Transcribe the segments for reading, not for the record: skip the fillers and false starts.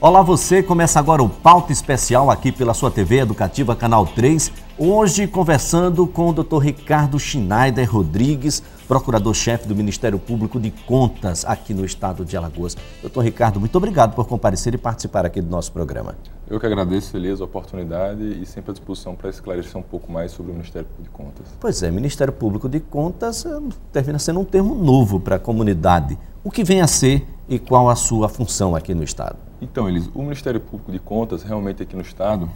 Olá você, começa agora o Pauta Especial aqui pela sua TV Educativa Canal 3. Hoje conversando com o Dr. Ricardo Schneider Rodrigues, procurador-chefe do Ministério Público de Contas aqui no estado de Alagoas. Dr. Ricardo, muito obrigado por comparecer e participar aqui do nosso programa. Eu que agradeço, Elias, a oportunidade e sempre à disposição para esclarecer um pouco mais sobre o Ministério Público de Contas. Pois é, Ministério Público de Contas termina sendo um termo novo para a comunidade. O que vem a ser e qual a sua função aqui no estado? Então, Elias, o Ministério Público de Contas, realmente aqui no estado,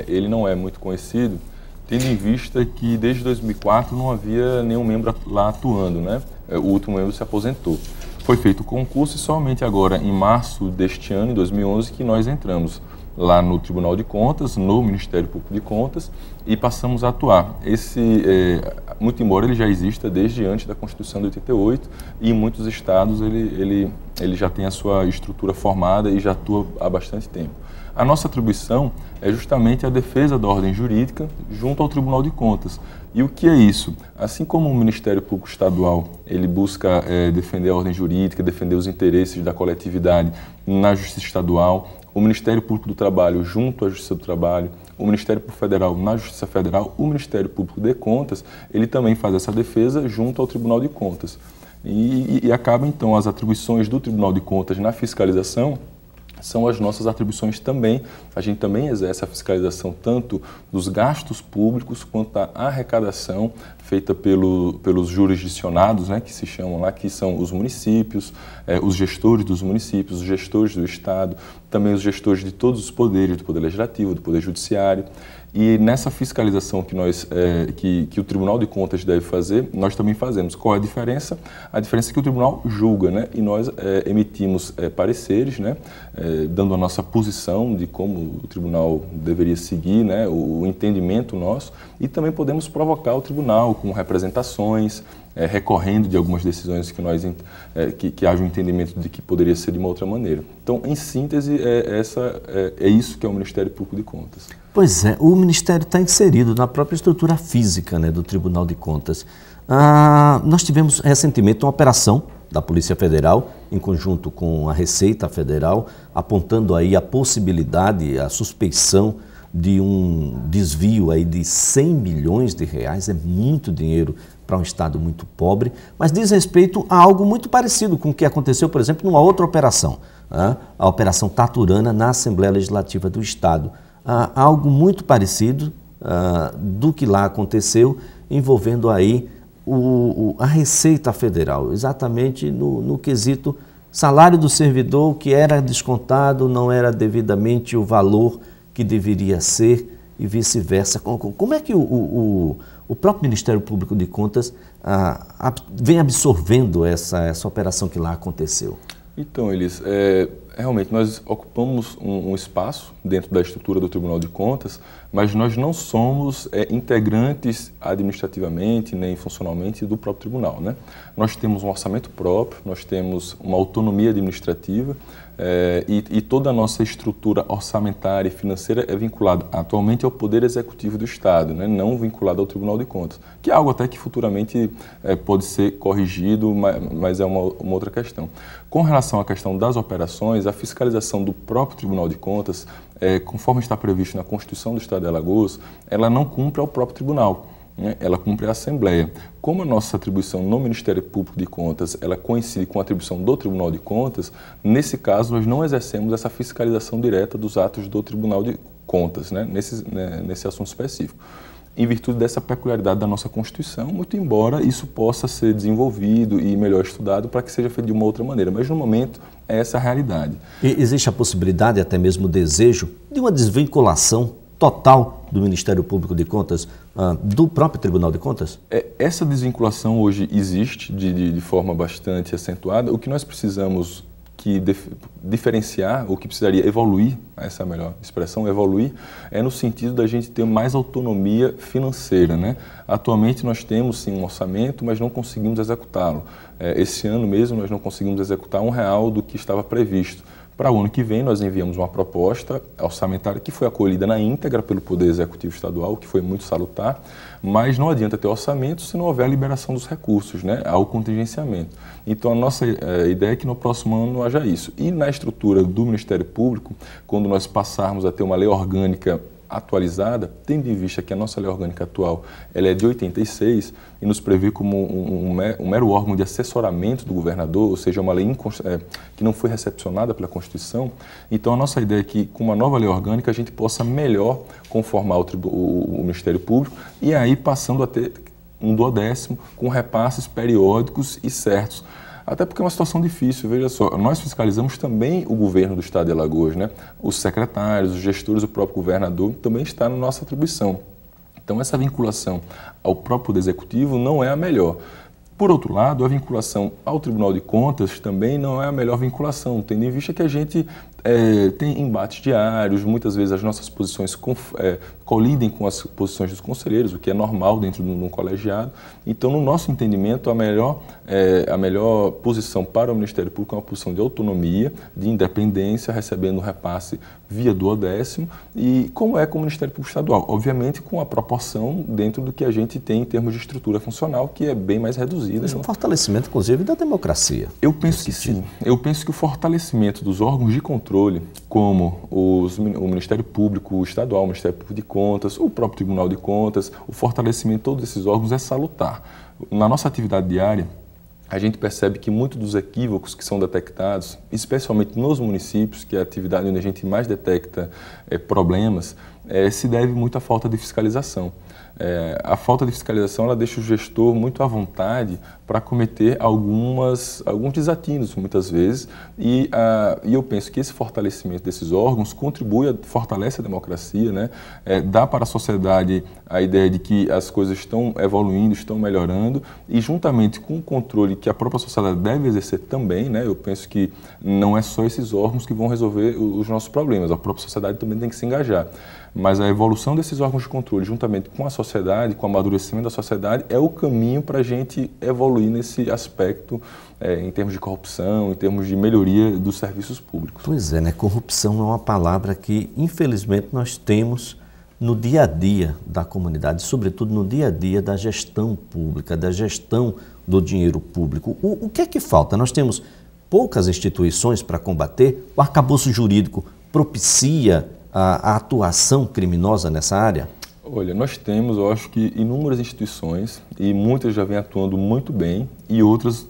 ele não é muito conhecido, tendo em vista que desde 2004 não havia nenhum membro lá atuando, né? O último membro se aposentou. Foi feito o concurso e somente agora, em março deste ano, em 2011, que nós entramos lá no Tribunal de Contas, no Ministério Público de Contas, e passamos a atuar. Muito embora ele já exista desde antes da Constituição de 88, e em muitos estados ele já tem a sua estrutura formada e já atua há bastante tempo. A nossa atribuição é justamente a defesa da ordem jurídica junto ao Tribunal de Contas. E o que é isso? Assim como o Ministério Público Estadual, ele busca defender a ordem jurídica, defender os interesses da coletividade na Justiça Estadual, o Ministério Público do Trabalho junto à Justiça do Trabalho, o Ministério Público Federal na Justiça Federal, o Ministério Público de Contas, ele também faz essa defesa junto ao Tribunal de Contas. E acaba, então, as atribuições do Tribunal de Contas na fiscalização são as nossas atribuições também. A gente também exerce a fiscalização tanto dos gastos públicos quanto da arrecadação feita pelos jurisdicionados, né, que se chamam lá, que são os municípios, os gestores dos municípios, os gestores do Estado, também os gestores de todos os poderes, do Poder Legislativo, do Poder Judiciário. E nessa fiscalização que o Tribunal de Contas deve fazer, nós também fazemos. Qual é a diferença? A diferença é que o Tribunal julga, né? E nós emitimos pareceres, né? Dando a nossa posição de como o Tribunal deveria seguir, né? O entendimento nosso, e também podemos provocar o Tribunal com representações, recorrendo de algumas decisões que haja um entendimento de que poderia ser de uma outra maneira. Então, em síntese, é isso que é o Ministério Público de Contas. Pois é, o Ministério está inserido na própria estrutura física, né, do Tribunal de Contas. Nós tivemos recentemente uma operação da Polícia Federal, em conjunto com a Receita Federal, apontando aí a possibilidade, a suspeição de um desvio aí de 100 milhões de reais, é muito dinheiro para um estado muito pobre, mas diz respeito a algo muito parecido com o que aconteceu, por exemplo, numa outra operação, a Operação Taturana na Assembleia Legislativa do Estado. Algo muito parecido do que lá aconteceu, envolvendo aí a Receita Federal, exatamente no quesito salário do servidor, que era descontado, não era devidamente o valor que deveria ser e vice-versa. Como é que o próprio Ministério Público de Contas vem absorvendo essa operação que lá aconteceu? Então, Elis, realmente nós ocupamos um espaço dentro da estrutura do Tribunal de Contas, mas nós não somos integrantes administrativamente nem funcionalmente do próprio tribunal, né? Nós temos um orçamento próprio, nós temos uma autonomia administrativa e toda a nossa estrutura orçamentária e financeira é vinculada atualmente ao Poder Executivo do Estado, né? Não vinculada ao Tribunal de Contas, que é algo até que futuramente pode ser corrigido, mas é uma outra questão. Com relação à questão das operações, a fiscalização do próprio Tribunal de Contas, conforme está previsto na Constituição do Estado de Alagoas, ela não cumpre ao próprio tribunal, né? Ela cumpre à Assembleia. Como a nossa atribuição no Ministério Público de Contas, ela coincide com a atribuição do Tribunal de Contas, nesse caso nós não exercemos essa fiscalização direta dos atos do Tribunal de Contas, né? Nesse assunto específico, em virtude dessa peculiaridade da nossa Constituição, muito embora isso possa ser desenvolvido e melhor estudado para que seja feito de uma outra maneira, mas no momento é essa a realidade. E existe a possibilidade, até mesmo o desejo, de uma desvinculação total do Ministério Público de Contas, do próprio Tribunal de Contas? Essa desvinculação hoje existe de forma bastante acentuada. O que nós precisamos diferenciar, o que precisaria evoluir, essa é a melhor expressão, evoluir, é no sentido da gente ter mais autonomia financeira, né? Atualmente nós temos sim um orçamento, mas não conseguimos executá-lo. Esse ano mesmo nós não conseguimos executar R$1 do que estava previsto Para o ano que vem, nós enviamos uma proposta orçamentária que foi acolhida na íntegra pelo Poder Executivo Estadual, que foi muito salutar, mas não adianta ter orçamento se não houver a liberação dos recursos, né, ao contingenciamento. Então, a nossa ideia é que no próximo ano haja isso. E na estrutura do Ministério Público, quando nós passarmos a ter uma lei orgânica atualizada, tendo em vista que a nossa lei orgânica atual ela é de 86 e nos prevê como um mero órgão de assessoramento do governador, ou seja, uma lei que não foi recepcionada pela Constituição. Então, a nossa ideia é que, com uma nova lei orgânica, a gente possa melhor conformar o Ministério Público e aí passando a ter um 1/10 com repasses periódicos e certos. Até porque é uma situação difícil, veja só, nós fiscalizamos também o governo do Estado de Alagoas, né? Os secretários, os gestores, o próprio governador também está na nossa atribuição. Então essa vinculação ao próprio Poder Executivo não é a melhor. Por outro lado, a vinculação ao Tribunal de Contas também não é a melhor vinculação, tendo em vista que a gente tem embates diários, muitas vezes as nossas posições colidem com as posições dos conselheiros, o que é normal dentro de um colegiado. Então, no nosso entendimento, a melhor posição para o Ministério Público é uma posição de autonomia, de independência, recebendo um repasse via do 1/10, e como é com o Ministério Público Estadual, obviamente com a proporção dentro do que a gente tem em termos de estrutura funcional, que é bem mais reduzida. Isso é um fortalecimento, inclusive, da democracia. Eu penso que sim. Eu penso que o fortalecimento dos órgãos de controle, como o Ministério Público Estadual, o Ministério Público de Contas, o próprio Tribunal de Contas, o fortalecimento de todos esses órgãos é salutar. Na nossa atividade diária, a gente percebe que muitos dos equívocos que são detectados, especialmente nos municípios, que é a atividade onde a gente mais detecta problemas, se deve muito à falta de fiscalização. A falta de fiscalização ela deixa o gestor muito à vontade para cometer alguns desatinos, muitas vezes, e eu penso que esse fortalecimento desses órgãos fortalece a democracia, né? Dá para a sociedade a ideia de que as coisas estão evoluindo, estão melhorando, e juntamente com o controle que a própria sociedade deve exercer também, né? Eu penso que não é só esses órgãos que vão resolver os nossos problemas, a própria sociedade também tem que se engajar. Mas a evolução desses órgãos de controle, juntamente com a sociedade, com o amadurecimento da sociedade, é o caminho para a gente evoluir nesse aspecto, em termos de corrupção, em termos de melhoria dos serviços públicos. Pois é, né? Corrupção é uma palavra que, infelizmente, nós temos no dia a dia da comunidade, sobretudo no dia a dia da gestão pública, da gestão do dinheiro público. O que é que falta? Nós temos poucas instituições para combater, o arcabouço jurídico propicia a atuação criminosa nessa área? Olha, nós temos, eu acho que, inúmeras instituições e muitas já vêm atuando muito bem e outras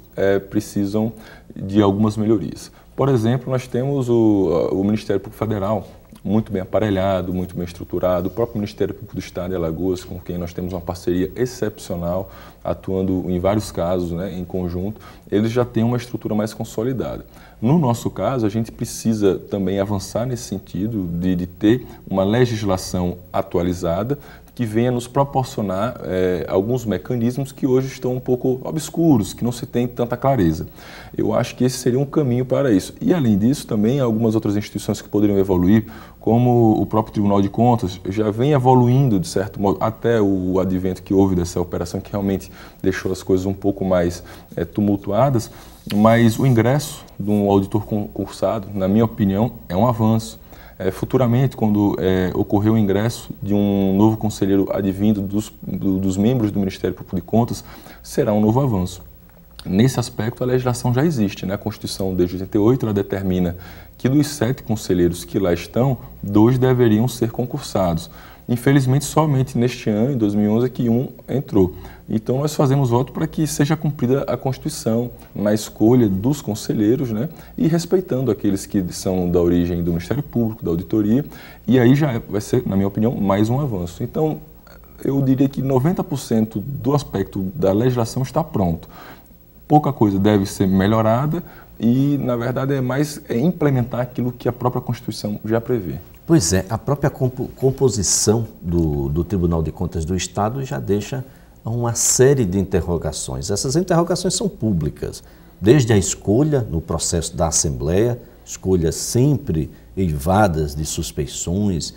precisam de algumas melhorias. Por exemplo, nós temos o Ministério Público Federal, muito bem aparelhado, muito bem estruturado, o próprio Ministério Público do Estado de Alagoas, com quem nós temos uma parceria excepcional, atuando em vários casos, né, em conjunto, eles já têm uma estrutura mais consolidada. No nosso caso, a gente precisa também avançar nesse sentido de ter uma legislação atualizada que venha nos proporcionar alguns mecanismos que hoje estão um pouco obscuros, que não se tem tanta clareza. Eu acho que esse seria um caminho para isso. E, além disso, também algumas outras instituições que poderiam evoluir, como o próprio Tribunal de Contas, já vem evoluindo, de certo modo, até o advento que houve dessa operação, que realmente deixou as coisas um pouco mais tumultuadas, mas o ingresso de um auditor concursado, na minha opinião, é um avanço. Futuramente, quando ocorrer o ingresso de um novo conselheiro advindo dos membros do Ministério Público de Contas, será um novo avanço. Nesse aspecto, a legislação já existe, né? A Constituição, desde 88, ela determina que dos 7 conselheiros que lá estão, 2 deveriam ser concursados. Infelizmente, somente neste ano, em 2011, é que um entrou. Então, nós fazemos voto para que seja cumprida a Constituição na escolha dos conselheiros, né? E respeitando aqueles que são da origem do Ministério Público, da auditoria, e aí já vai ser, na minha opinião, mais um avanço. Então, eu diria que 90% do aspecto da legislação está pronto. Pouca coisa deve ser melhorada e, na verdade, é implementar aquilo que a própria Constituição já prevê. Pois é, a própria composição do Tribunal de Contas do Estado já deixa uma série de interrogações. Essas interrogações são públicas, desde a escolha no processo da Assembleia, escolha sempre eivadas de suspeições,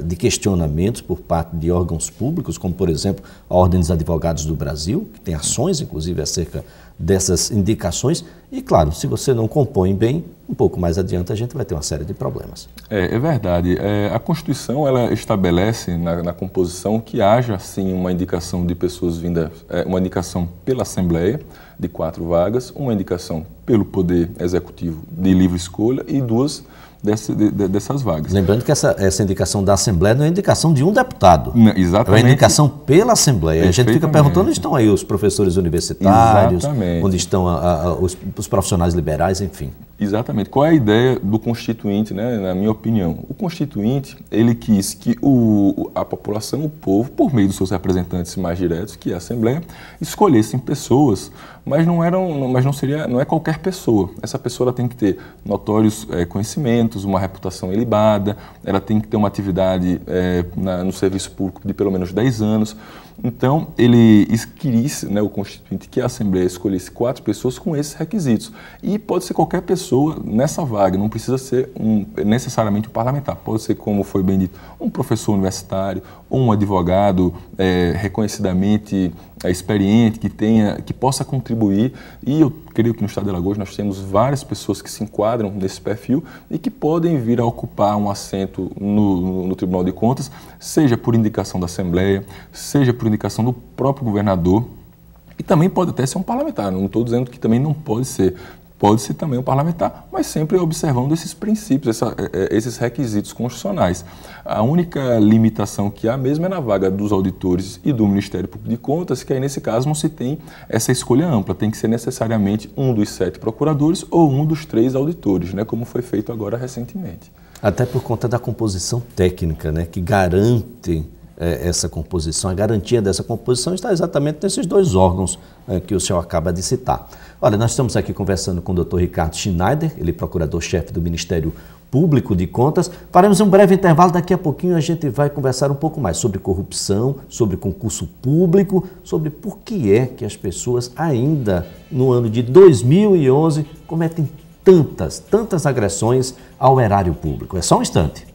de questionamentos por parte de órgãos públicos, como, por exemplo, a Ordem dos Advogados do Brasil, que tem ações, inclusive, acerca dessas indicações. E, claro, se você não compõe bem, um pouco mais adiante a gente vai ter uma série de problemas. É verdade. A Constituição, ela estabelece na composição que haja, sim, uma indicação de pessoas vindas, uma indicação pela Assembleia, de 4 vagas, uma indicação pelo Poder Executivo de livre escolha e 2 dessas vagas. Lembrando que essa indicação da Assembleia não é indicação de um deputado. Não, exatamente. É uma indicação pela Assembleia. A gente fica perguntando onde estão aí os professores universitários, exatamente, onde estão os profissionais liberais, enfim. Exatamente. Qual é a ideia do Constituinte, né, na minha opinião? O Constituinte, ele quis que a população, o povo, por meio dos seus representantes mais diretos, que é a Assembleia, escolhessem pessoas, mas não é qualquer pessoa. Essa pessoa ela tem que ter notórios conhecimentos, uma reputação ilibada, ela tem que ter uma atividade no serviço público de pelo menos 10 anos. Então, ele queria, né, o Constituinte, que a Assembleia escolhesse 4 pessoas com esses requisitos. E pode ser qualquer pessoa nessa vaga, não precisa ser necessariamente um parlamentar. Pode ser, como foi bem dito, um professor universitário ou um advogado reconhecidamente experiente, que possa contribuir. E eu creio que no Estado de Alagoas nós temos várias pessoas que se enquadram nesse perfil e que podem vir a ocupar um assento no Tribunal de Contas, seja por indicação da Assembleia, seja por indicação do próprio governador, e também pode até ser um parlamentar. Não estou dizendo que também não pode ser. Pode ser também um parlamentar, mas sempre observando esses princípios, esses requisitos constitucionais. A única limitação que há mesmo é na vaga dos auditores e do Ministério Público de Contas, que aí nesse caso não se tem essa escolha ampla, tem que ser necessariamente um dos 7 procuradores ou um dos 3 auditores, né, como foi feito agora recentemente. Até por conta da composição técnica, né, que garante essa composição, a garantia dessa composição está exatamente nesses 2 órgãos que o senhor acaba de citar. Olha, nós estamos aqui conversando com o Dr. Ricardo Schneider, ele é procurador-chefe do Ministério Público de Contas. Faremos um breve intervalo, daqui a pouquinho a gente vai conversar um pouco mais sobre corrupção, sobre concurso público, sobre por que é que as pessoas ainda no ano de 2011 cometem tantas agressões ao erário público. É só um instante.